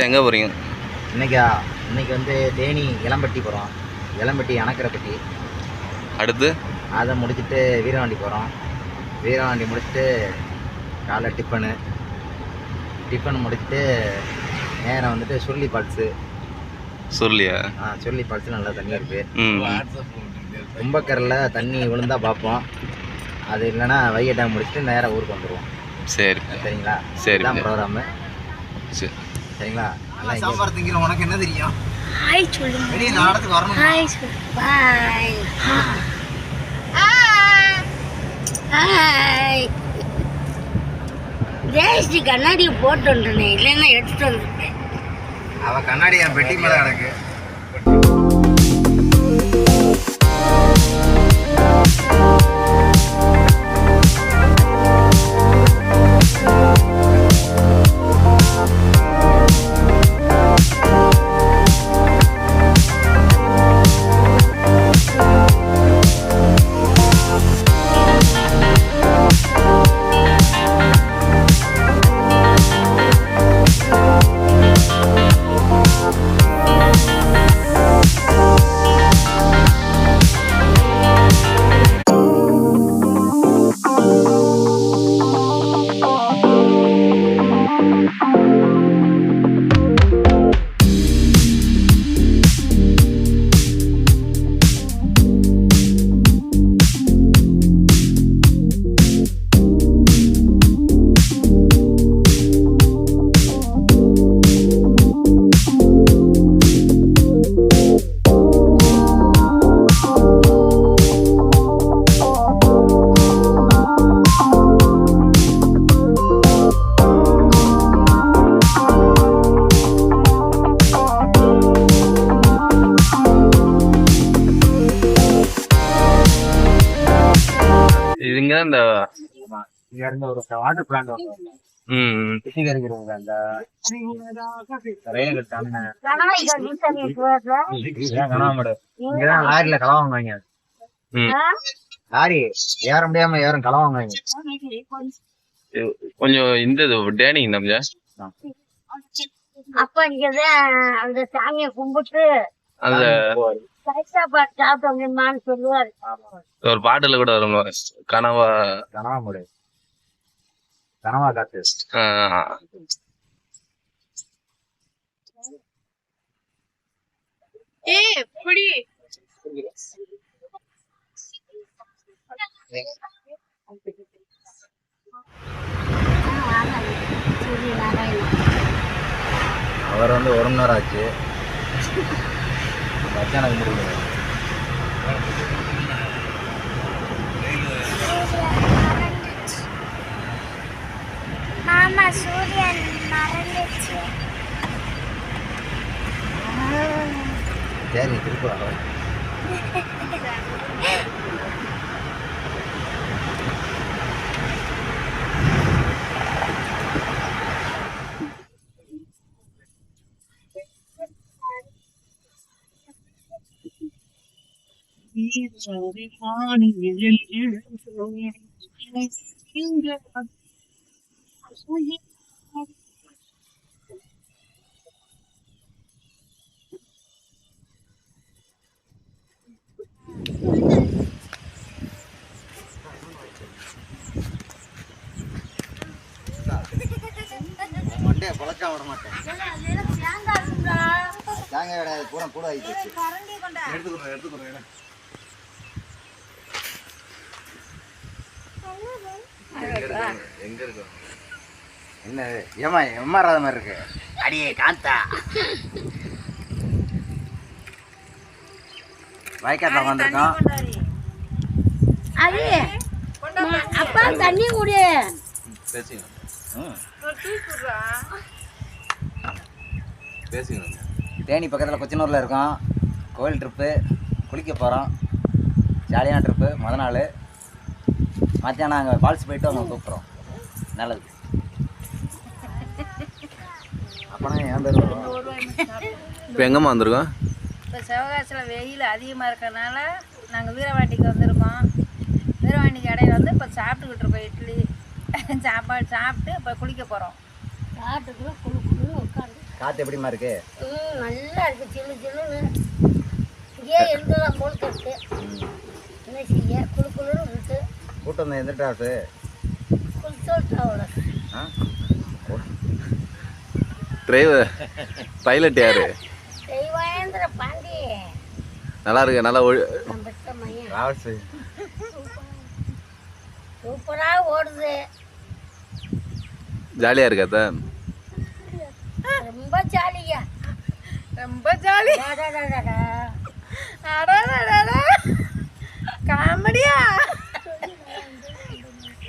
எங்கே போகிறீங்க இன்னைக்கு வந்து தேனி இளம்பட்டி போகிறோம். இளம்பட்டி அணக்கரைப்பட்டி. அடுத்து அதை முடிச்சுட்டு வீரவாண்டி போகிறோம். வீரவாண்டி முடிச்சுட்டு காலை டிஃபன் முடிச்சுட்டு நேரம் வந்துட்டு சுருளி ஃபால்ஸு. சொல்லியா? சுருளி ஃபால்ஸு நல்லா தண்ணி இருக்குது. கும்பக்கரில் தண்ணி விழுந்தா பார்ப்போம். அது இல்லைன்னா வைகை டேம் முடிச்சுட்டு நேராக ஊருக்கு வந்துடுவோம். சரி சரிங்களா? சரி தான் ப்ரோக்ராமு. சரி சரிங்களா? சாம்பார் திங்கிற உனக்கு என்ன தெரியும்? ஹாய் சொல்லுங்க. வெளியே நாடத்துக்கு வரணும். ஹாய் சொல்லு. பாய். ஹாய். ஜெயஸ்ரீ கண்ணாடியை போட்டு வந்துட்டேன், இல்லைன்னா எடுத்துட்டு வந்துட்டேன். அவ கண்ணாடி என் பெட்டி மேலே கிடக்கு. இதுங்க இந்த ஒரு வாட்டர் பிளான்ட் லாரியில களவாங்க. லாரி ஏற முடியாம யாரும் களவாங்க. கொஞ்சம் இந்த டேனிங் நம்ம அப்ப இங்கதான் அந்த சாமியை கும்பிட்டு அந்த சாப்பிட்டு சொல்லுவாரு. ஒரு பாட்டுல கூட வரும், கனவா காத்து. அவர் வந்து 1 மணி நேரம் ஆச்சு. மத்தியானம் முடியல. மாமா சூரியன் மறைஞ்சிச்சு. சரி திருப்பி வர. மண்டே பழக்கம் விட மாட்டேன். தேங்காய் கிடையாது, பூரா கூட ஆகிடுச்சு. எடுத்துக்கிறேன். எங்க இருக்கு? என்ன ஏமா எம்மாறாத மாதிரி இருக்கு. அடியே காந்தா வாய்க்காட்டில் வந்திருக்கோம். அது அப்பா தண்ணி குடி. தேனி பக்கத்தில் கொச்சினூரில் இருக்கோம். கோவில் ட்ரிப்பு, குளிக்க போகிறோம். ஜாலியான ட்ரிப்பு. முத நாள் மத்தியானம் அங்கே ஃபால்ஸ் போயிட்டு அவங்க கூப்பிட்றோம். நல்லது. அப்போனா என் பேர் இப்போ எங்கம்மா வந்திருக்கோம்? இப்போ சிவகாசியில் வெயில் அதிகமாக இருக்கிறனால நாங்கள் வீரவாண்டிக்கு வந்திருக்கோம். வீரவாண்டிக்கு இடையில வந்து இப்போ சாப்பிட்டுக்கிட்டு இருக்கோம் இட்லி. சாப்பாடு சாப்பிட்டு இப்போ குளிக்க போகிறோம். காட்டுக்குள்ள குழு குழுன்னு உட்காந்து காற்று எப்படிமா இருக்கு? நல்லா இருக்கு, சில்லு சில்லுன்னு. இங்கே எழுந்துலாம் போல் இருக்கு. என்ன செய்ய, குழு குழுன்னு இருக்கு. கூட்டம் வந்து எந்த டாஸு? குளிச்சோட்டா அவ்வளோ. டிரைவர் பைலட் யாரு? தெய்வாயேந்திர பாண்டி நல்லா இருக்கு, நல்லா நம்ம பெற்ற மையம் ராவல்ஸ். சூப்பராக ஓடுது. ஜாலியா இருக்காத? ரொம்ப ஜாலியா, ரொம்ப ஜாலி. காமெடியா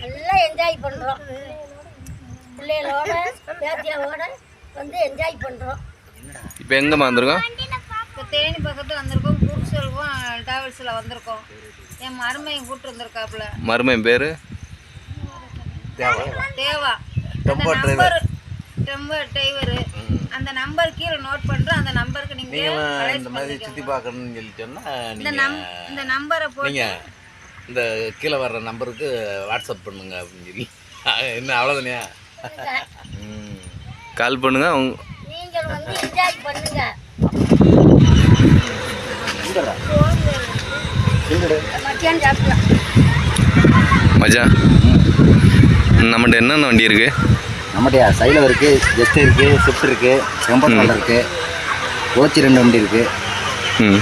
நல்லா என்ஜாய் பண்ணுறோம். பிள்ளைகளோட பேத்தியாவோட வந்து என்ஜாய் பண்ணுறோம். இப்போ எங்கம்மா வந்திருக்கோம்? இப்போ தேனி பக்கத்து வந்திருக்கோம். குருசலுக்கும் டிராவல்ஸில் வந்திருக்கோம். என் மருமையும் கூப்பிட்டு வந்திருக்காப்புல. மருமையின் பேரு தேவா. அந்த நம்பர் ரொம்ப டிரைவரு. அந்த நம்பர் கீழே நோட் பண்ணுறோம். அந்த நம்பருக்கு நீங்கள் இந்த மாதிரி சுற்றி பார்க்கணும்னு சொல்லி சொன்னால் இந்த நம்பரை போட்டு இந்த கீழே வர்ற நம்பருக்கு வாட்ஸ்அப் பண்ணுங்க அப்படின்னு சொல்லி என்ன அவ்வளோதானே? கால் பண்ணுங்க. நீங்கள் வந்து என்ஜாய் பண்ணுங்க. மத்தியானம் சாப்பிடலாம். மச்சான் நம்மகிட்ட என்னென்ன வண்டி இருக்கு? நம்மகிட்டயா சைலர் இருக்குது, ஜெஸ்ட் இருக்குது, ஸ்விஃப்ட் இருக்குது, கம்ஃபர்ட் இருக்குது, கோச்சி 2 வண்டி இருக்குது. ம்,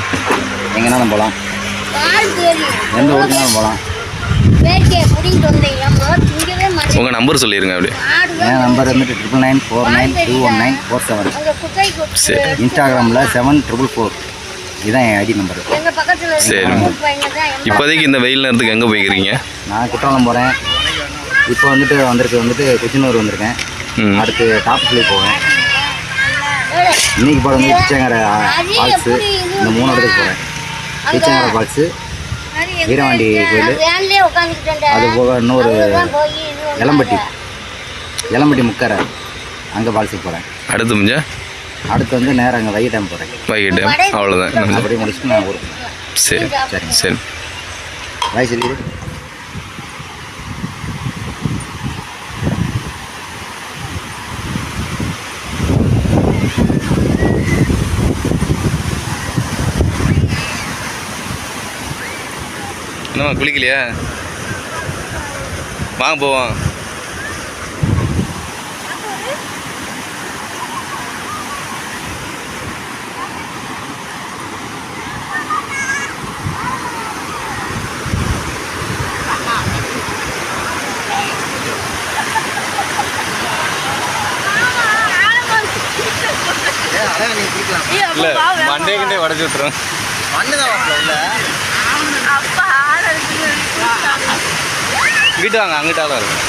எங்கேனாலும் போகலாம், கால் தெரியும். எந்த ஊருக்குனாலும் போகலாம். பேக்கே பிடிங்கிட்டு வந்தீங்க, திங்கவே மாட்டேன். உங்கள் நம்பர் சொல்லிடுங்க அப்படியே. என் நம்பர் வந்துட்டு 9994921947. அங்கே குட்டை கொட்டு சரி. இன்ஸ்டாகிராமில் 7444. இதுதான் என் ஐடி நம்பரு. எங்கள் பக்கத்தில் சரி. பையங்க தான். இப்போதைக்கு இந்த வெயில் நேரத்துக்கு எங்கே போய்க்கிறீங்க? நான் குற்றாலம் போகிறேன். இப்போ வந்துட்டு கொச்சினூர் வந்திருக்கேன். ம், அடுத்து டாப் சொல்லி போவேன். இன்னைக்கு போகிற வந்து பிச்சைங்கர ஃபால்ஸு, இந்த 3 இடத்துக்கு போகிறேன். பிச்சைங்கர ஃபால்ஸு, வீரவாண்டி கோயில், வேன்லேயே உட்காந்துக்கிட்டேன். அது போக இன்னொரு போய் எலம்பட்டி முக்கரை, அங்கே ஃபால்ஸுக்கு போகிறேன். அடுத்து முடிஞ்சா அடுத்து வந்து நேரம் அங்கே வைகை டேம் போகிறேன். வைகிட்டு அவ்வளோதான். அப்படியே முடிச்சுட்டு நான் ஊருக்கு போகிறேன். சரி சரி. வாய் சொல்லிடு. என்னம்மா குளிக்கலையா? வாங்க போவோம். இல்லை மண்டே கிண்டே உடச்சி விட்டுரும். மண்ணு தான் இல்லை. இங்கிட்டு வாங்க, அங்கிட்டாலும் இருக்கும்.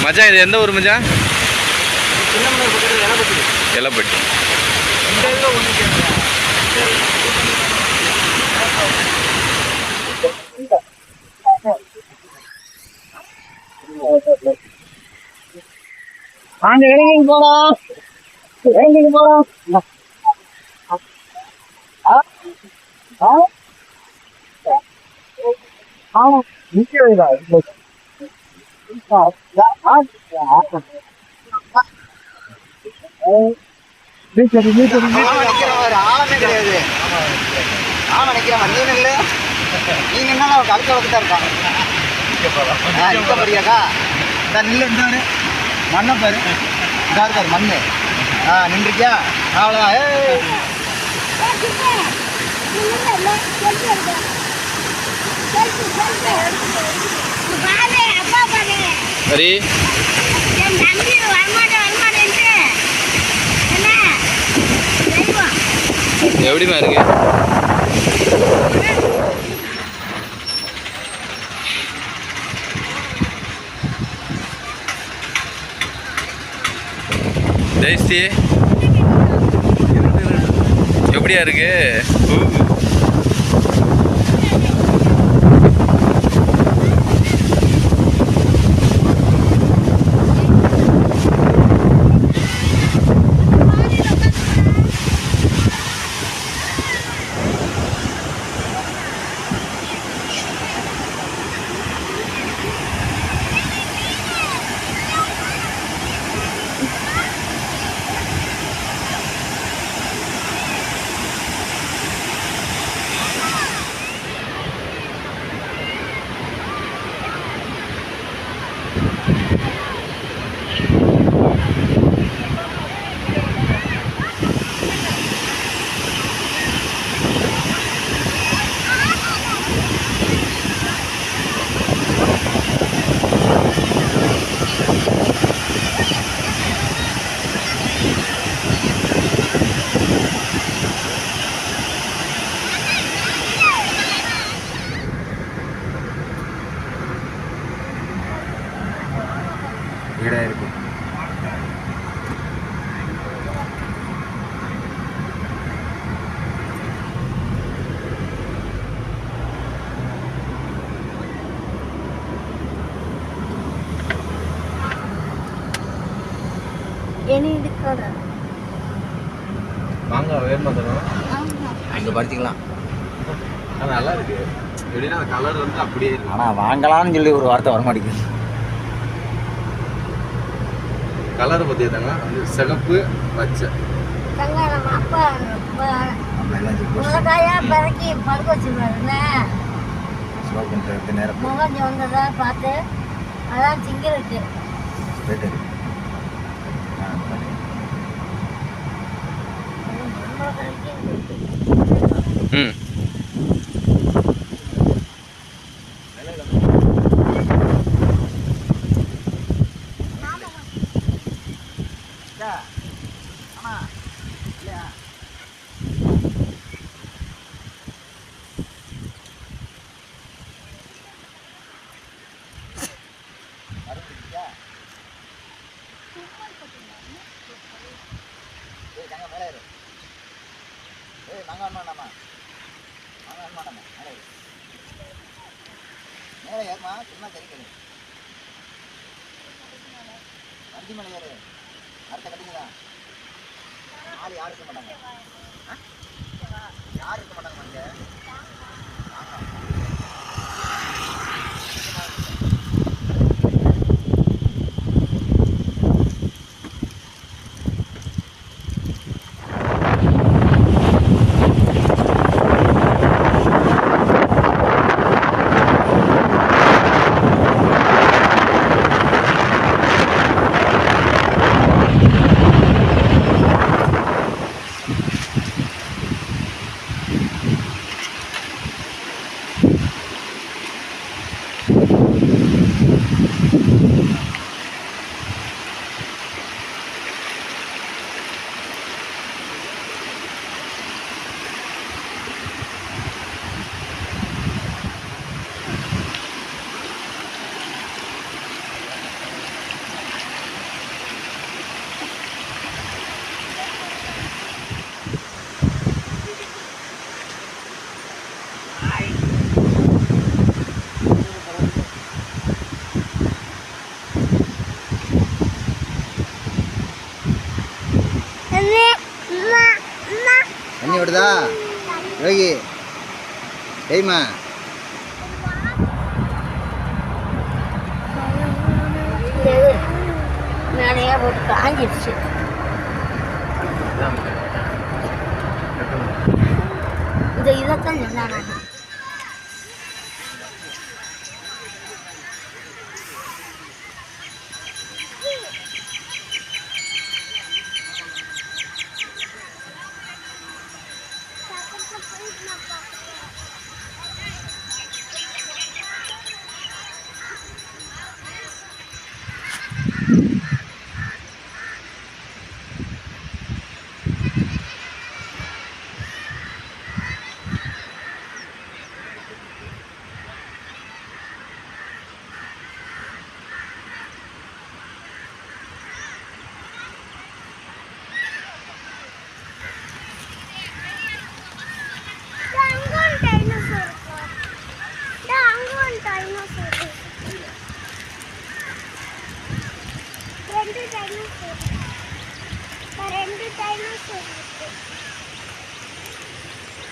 மச்சான் இது எந்த ஊர் மச்சான்? எலப்பட்டி. வாங்க இறங்கி போலாம், இறங்கி போலாம். ஆழமே கிடையாது. நான் நினைக்கிறேன் நீ நில்லு. நீ நின்னா அவன் கழுத்து வளர்த்து தான் இருக்கான். நிற்க முடியாக்கா? இந்த நில்லு, இந்த மண்ணை பாரு, இதா இருக்காரு மண். நின்றுக்கியா? அவ்வளோதான். சரி எப்படிமா இருக்கு? ஜெயஸ்ரீ எப்படியா இருக்கு? வீடாக இருக்கு. வாங்க வேணுமா தரும் அங்கே படிச்சுக்கலாம். நல்லா இருக்கு. எப்படின்னா அந்த கலர் வந்து அப்படியே இருக்கு. ஆனால் வாங்கலாம்னு சொல்லி ஒரு வார்த்தை வர மாட்டேங்குது. கலரை பற்றி தாங்க வந்து சிகப்பு பச்சை. அப்பா முளைக்காயா பிறக்கி பழுக்க வச்சுருவாருல்ல, நேரம் முகம் வந்ததா பார்த்து அதான் திங்கிறதுக்கு. போயிட்டு ம் மேலே ஏறுமா, சும்மா தெரிக்கணும். வண்டி மேலே ஏறு, அடுத்த கட்டிங்க தான். ஆள் யாரும் இருக்க மாட்டாங்க. யாரும் இருக்க மாட்டாங்க இங்கே. தண்ணி விடுதா யோகி? தெரியுமா? நிறையா போட்டு காஞ்சிடுச்சு. இந்த இதை அதான் சொன்னாங்க.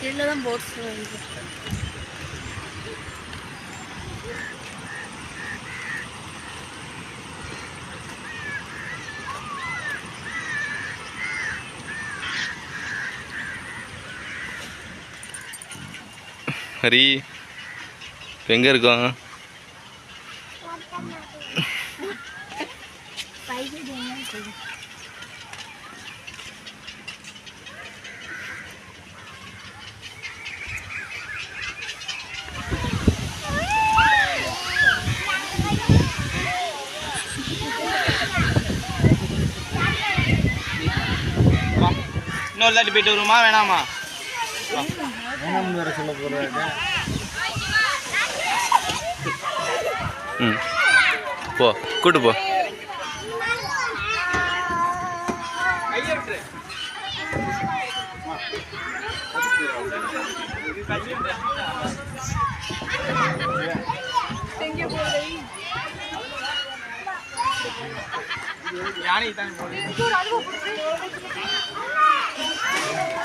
இதில் தான் போட்ஸ் வந்து ஹரி எங்கே இருக்கோம்? இன்னொரு தாட்டி போயிட்டு வருமா வேணாமா? வேணாம்னு வேற சொல்ல போகிறாங்க. ம் போ கூட்டு போ.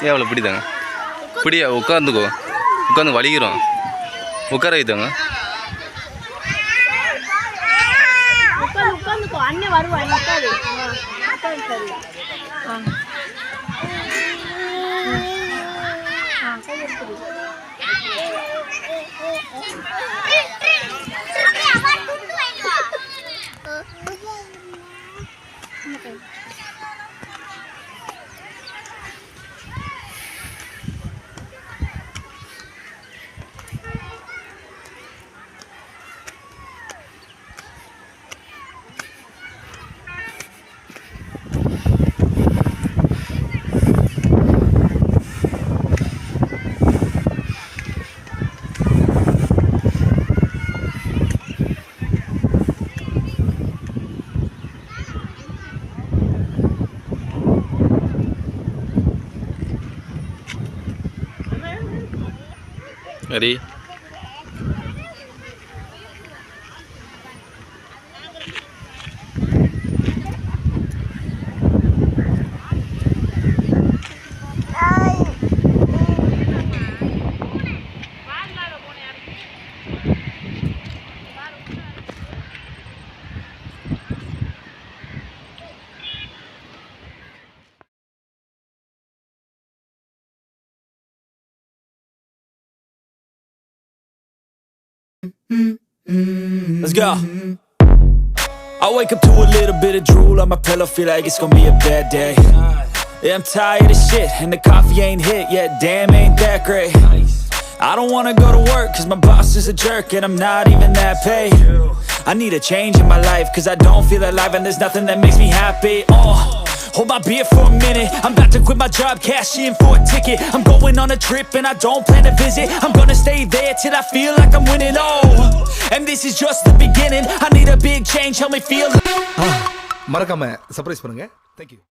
ஏன் அவ்வளோ பிடித்தாங்க? பிடியா உட்காந்துக்கோ, உட்காந்து வலிக்கிறோம். உட்கார வைத்தாங்க. உட்காந்துக்கோ, அண்ணன் வருவாங்க. உட்காரு. Hari Let's go. I wake up to a little bit of drool on my pillow, feel like it's gonna be a bad day. Yeah, I'm tired of shit, and the coffee ain't hit yet, damn ain't that great. I don't wanna go to work, cause my boss is a jerk, and I'm not even that paid. I need a change in my life, cause I don't feel alive, and there's nothing that makes me happy. Hold my beer for a minute, I'm about to quit my job, cash in for a ticket. I'm going on a trip and I don't plan to visit. I'm gonna stay there till I feel like I'm winning, oh. And this is just the beginning, I need a big change, help me feel. மறக்காம surprise பண்ணுங்க. Thank you.